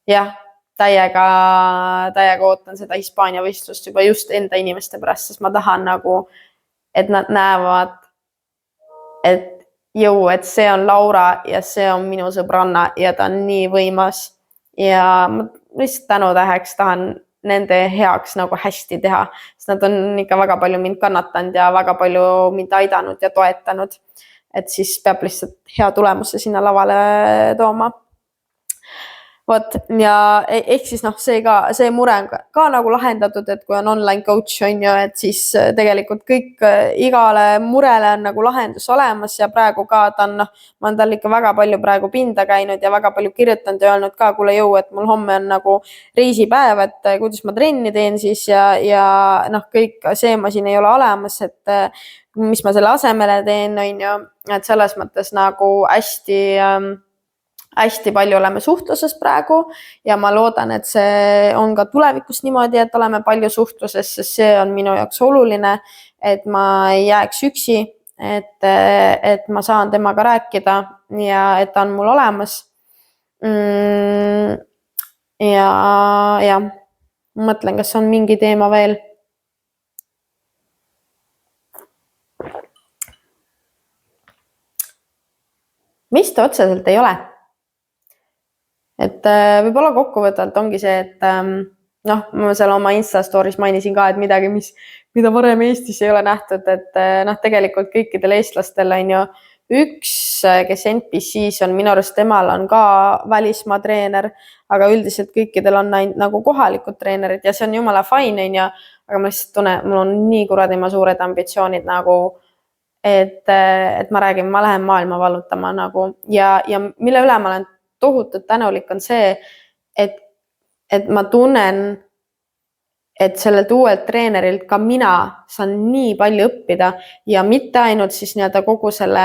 S1: jah, täiega ootan seda Hispaania võistlust juba just enda inimeste pärast, sest ma tahan nagu, et nad näevad, et see on Laura ja see on minu sõbranna ja ta on nii võimas ja ma lihtsalt tänutäheks tahan nende heaks nagu hästi teha, sest nad on ikka väga palju mind kannatanud ja väga palju mind aidanud ja toetanud, et siis peab lihtsalt hea tulemuse sinna lavale tooma. Vot, ja ehk siis see mure on ka nagu lahendatud, et kui on online coach on ju, et siis tegelikult kõik igale murele on nagu lahendus olemas ja praegu ka ma olen tal ikka väga palju praegu pinda käinud ja väga palju kirjutanud ja öelnud ka, kuule jõu, et mul homme on nagu reisipäev, et kuidas ma trenni teen siis ja kõik see ma siin ei ole olemas, et mis ma selle asemele teen, on ju, et selles mõttes nagu hästi palju oleme suhtluses praegu ja ma loodan, et see on ka tulevikus niimoodi, et oleme palju suhtluses, sest see on minu jaoks oluline, et ma ei jääks üksi, et ma saan temaga rääkida ja et ta on mul olemas. Ja mõtlen, kas on mingi teema veel. mis ta otseselt ei ole. Et võib-olla kokkuvõtvalt ongi see, et noh, ma seal oma Insta story's mainisin ka, et midagi, mida varem Eestis ei ole nähtud, et noh, tegelikult kõikidel eestlastel on ju üks, kes NPC-s on, minu arust temal on ka välismaa treener, aga üldiselt kõikidel on ainult nagu kohalikud treenerid ja see on jumala fine, on ju, aga ma lihtsalt tunnen, mul on nii kuradima suured ambitsioonid nagu, et ma räägin, ma lähen maailma vallutama nagu ja mille üle ma olen tohutult tänulik on see, et ma tunnen, et sellelt uuelt treenerilt ka mina saan nii palju õppida ja mitte ainult siis nii-öelda kogu selle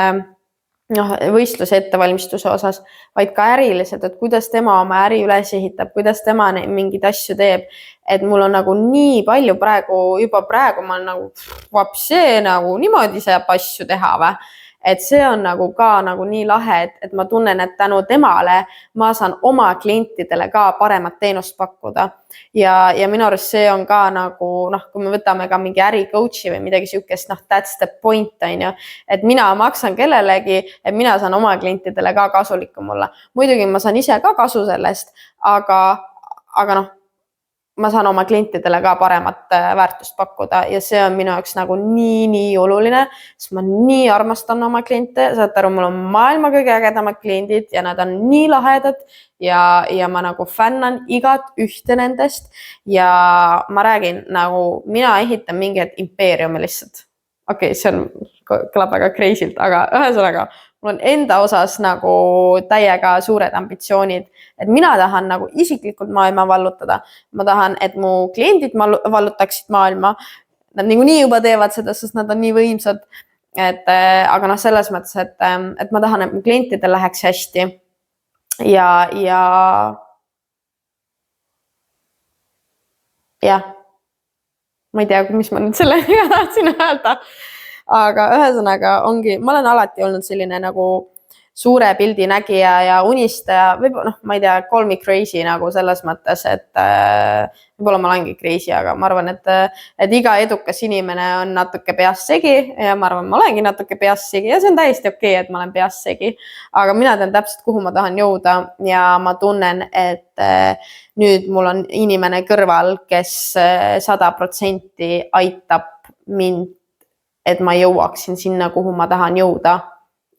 S1: võistluse ettevalmistuse osas, vaid ka äriliselt, et kuidas tema oma äri üles ehitab, kuidas tema mingeid asju teeb, et mul on nagu nii palju juba praegu ma olen nagu niimoodi saab asju teha või? Et see on nagu ka nagu nii lahe, et ma tunnen, et tänu temale ma saan oma klientidele ka paremat teenust pakkuda. Ja minu arust see on ka nagu, kui me võtame ka mingi äri coach'i või midagi sihukest, that's the point, on ju. Et mina maksan kellelegi, et mina saan oma klientidele ka kasulikku mulle. Muidugi ma saan ise ka kasu sellest, aga ma saan oma klientidele ka paremat väärtust pakkuda ja see on minu jaoks nagu nii oluline, sest ma nii armastan oma kliente, saate aru, mul on maailma kõige ägedamad kliendid ja nad on nii lahedad ja ma nagu fännan igat ühte nendest ja ma räägin nagu, mina ehitan mingit impeeriumi lihtsalt. Okei, see on, kõlab väga crazy'lt, aga ühesõnaga, mul on enda osas nagu täiega suured ambitsioonid, et mina tahan nagu isiklikult maailma vallutada. Ma tahan, et mu kliendid vallutaksid maailma. Nad niikuinii juba teevad seda, sest nad on nii võimsad. Aga selles mõttes, et ma tahan, et mu klientidel läheks hästi. Ja ma ei tea, mis ma nüüd sellega tahtsin öelda. Aga ühesõnaga ongi, ma olen alati olnud selline nagu suure pildi nägija ja unistaja, võib-olla ma ei tea, call me crazy nagu selles mõttes, et võib-olla ma olengi crazy, aga ma arvan, et iga edukas inimene on natuke peast segi ja ma arvan, ma olengi natuke peast segi ja see on täiesti okei, et ma olen peast segi, aga mina tean täpselt, kuhu ma tahan jõuda ja ma tunnen, et nüüd mul on inimene kõrval, kes 100% aitab mind, et ma jõuaksin sinna, kuhu ma tahan jõuda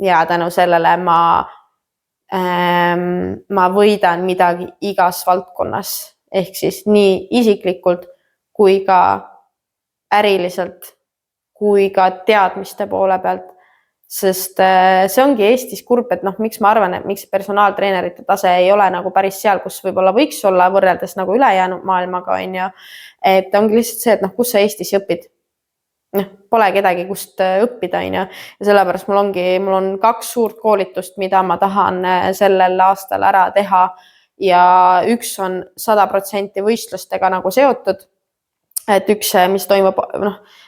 S1: ja tänu sellele ma võidan midagi igas valdkonnas ehk siis nii isiklikult kui ka äriliselt kui ka teadmiste poole pealt, sest see ongi Eestis kurb, et miks ma arvan, et miks personaaltreenerite tase ei ole nagu päris seal, kus võib-olla võiks olla võrreldes nagu ülejäänud maailmaga, on ju, et ongi lihtsalt see, et kus sa Eestis õpid. Pole kedagi, kust õppida, on ju. Ja sellepärast mul on 2 suurt koolitust, mida ma tahan sellel aastal ära teha ja üks on 100% võistlustega nagu seotud. Et üks, mis toimub,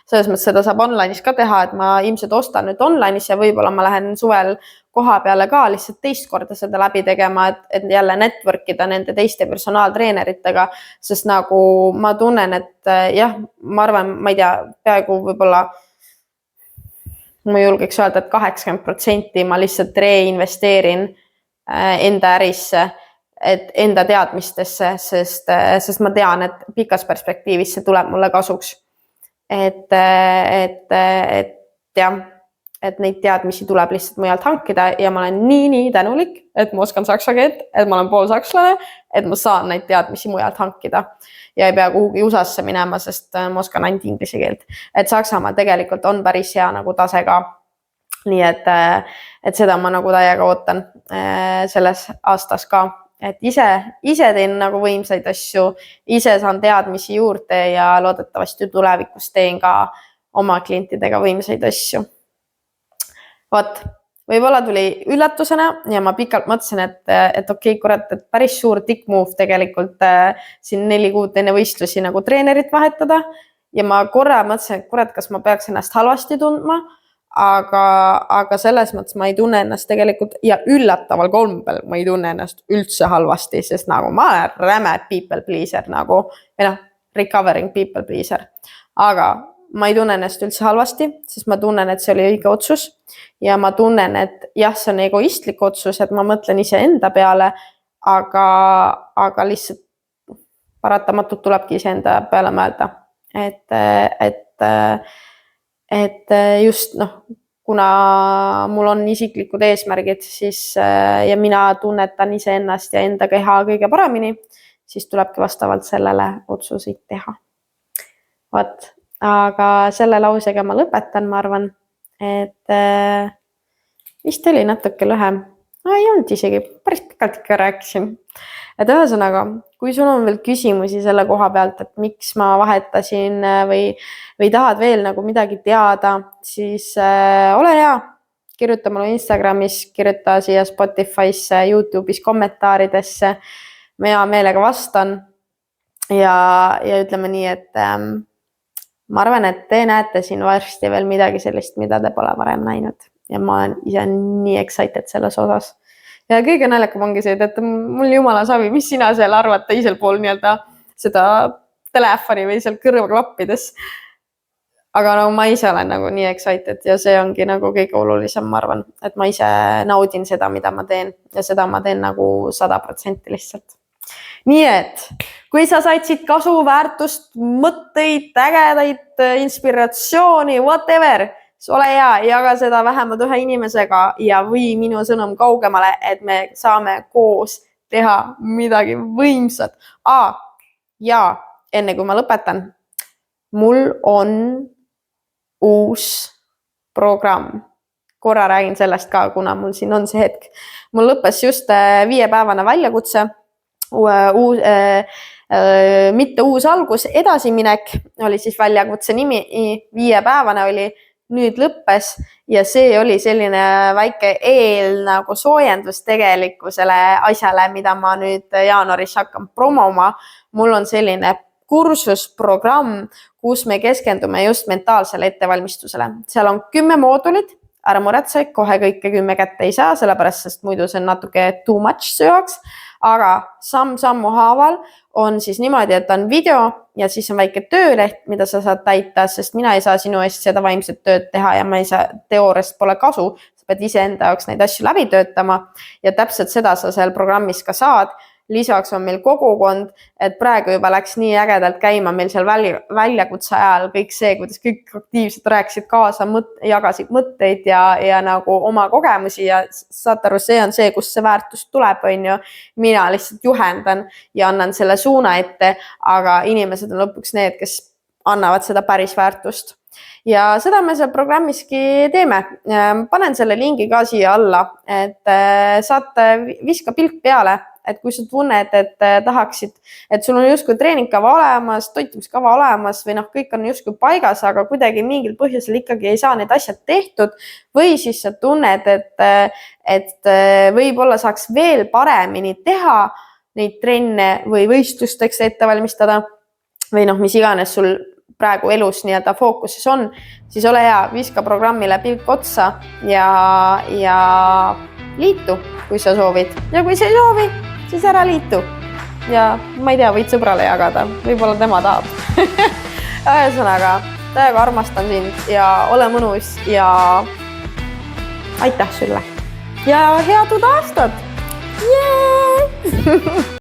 S1: selles mõttes seda saab online'is ka teha, et ma ilmselt ostan nüüd online'is ja võib-olla ma lähen suvel koha peale ka lihtsalt teist korda seda läbi tegema, et jälle network'ida nende teiste personaaltreeneritega, sest nagu ma tunnen, et jah, ma arvan, ma ei tea, peaaegu võib-olla ma julgeks öelda, et 80% ma lihtsalt reinvesteerin enda ärisse, et enda teadmistesse, sest ma tean, et pikas perspektiivis see tuleb mulle kasuks. Et jah, et neid teadmisi tuleb lihtsalt mujalt hankida ja ma olen nii tänulik, et ma oskan saksa keelt, et ma olen poolsakslane, et ma saan neid teadmisi mujalt hankida ja ei pea kuhugi USA-sse minema, sest ma oskan ainult inglise keelt. Et Saksamaal tegelikult on päris hea nagu tase ka. Nii et seda ma nagu täiega ootan selles aastas ka. Et ise teen nagu võimsaid asju, ise saan teadmisi juurde ja loodetavasti tulevikus teen ka oma klientidega võimsaid asju. Vot, võib-olla tuli üllatusena ja ma pikalt mõtlesin, et okei, kurat, et päris suur dick move tegelikult siin 4 kuud enne võistlusi nagu treenerit vahetada ja ma korra mõtlesin, et kurat, kas ma peaks ennast halvasti tundma, aga selles mõttes ma ei tunne ennast tegelikult ja üllataval kombel ma ei tunne ennast üldse halvasti, sest nagu ma olen räme people pleaser nagu, recovering people pleaser, aga ma ei tunne ennast üldse halvasti, sest ma tunnen, et see oli õige otsus ja ma tunnen, et jah, see on egoistlik otsus, et ma mõtlen iseenda peale, aga lihtsalt paratamatult tulebki iseenda peale mõelda. Et just kuna mul on isiklikud eesmärgid, siis ja mina tunnetan iseennast ja enda keha kõige paremini, siis tulebki vastavalt sellele otsuseid teha. Vot, aga selle lausega ma lõpetan, ma arvan, et vist oli natuke lühem. Ei olnud isegi, päris pikalt ikka rääkisin. Et ühesõnaga, kui sul on veel küsimusi selle koha pealt, et miks ma vahetasin või tahad veel midagi teada, siis ole hea, kirjuta mulle Instagramis, kirjuta siia Spotify'sse, YouTube'is kommentaaridesse. Ma hea meelega vastan ja ütleme nii, et ma arvan, et te näete siin varsti veel midagi sellist, mida te pole varem näinud ja ma olen ise nii excited selles osas. Ja kõige naljakam ongi see, et mul jumala savi, mis sina seal arvad teisel pool seda telefoni või seal kõrvaklappides. Aga ma ise olen nii excited ja see ongi kõige olulisem, ma arvan, et ma ise naudin seda, mida ma teen ja seda ma teen 100% lihtsalt. Nii et, kui sa said siit kasu, väärtust, mõtteid, ägedaid, inspiratsiooni, whatever, ole hea, jaga seda vähemalt ühe inimesega ja või minu sõnum kaugemale, et me saame koos teha midagi võimsat. Ja enne kui ma lõpetan, mul on uus programm. Korra räägin sellest ka, kuna mul siin on see hetk. Mul lõppes just 5-päevane väljakutse, mitte uus algus, edasiminek oli siis väljakutse nimi, 5-päevane oli, nüüd lõppes ja see oli selline väike soojendus tegelikkusele asjale, mida ma nüüd jaanuaris hakkan promoma. Mul on selline kursusprogramm, kus me keskendume just mentaalsele ettevalmistusele. Seal on 10 moodulit, ära muretse, kohe kõike 10 kätte ei saa, sellepärast, sest muidu see on natuke too much sööks, aga sammu haaval on siis niimoodi, et on video ja siis on väike tööleht, mida sa saad täita, sest mina ei saa sinu eest seda vaimset tööd teha ja ma ei saa, teooriast pole kasu, sa pead iseenda jaoks neid asju läbi töötama ja täpselt seda sa seal programmis ka saad. Lisaks on meil kogukond, et praegu juba läks nii ägedalt käima meil seal väljakutse ajal kõik see, kuidas kõik aktiivselt rääkisid kaasa, jagasid mõtteid ja oma kogemusi ja saate aru, see on see, kus see väärtus tuleb, on ju. Mina lihtsalt juhendan ja annan selle suuna ette, aga inimesed on lõpuks need, kes annavad seda päris väärtust. Ja seda me seal programmiski teeme. Panen selle lingi ka siia alla, et saate viska pilk peale, et kui sa tunned, et tahaksid, et sul on justkui treeningkava olemas, toitumiskava olemas või kõik on justkui paigas, aga kuidagi mingil põhjusel ikkagi ei saa need asjad tehtud või siis sa tunned, et võib-olla saaks veel paremini teha neid trenne või võistlusteks ette valmistada või mis iganes sul praegu elus fookuses on, siis ole hea, viska programmile pilk otsa ja liitu, kui sa soovid. Ja kui sa ei soovi, siis ära liitu. Ja ma ei tea, võid sõbrale jagada. Võib-olla tema tahab. Ühesõnaga, täiega armastan sind ja ole mõnus ja aitäh sulle. Ja head uut aastat! Yeah!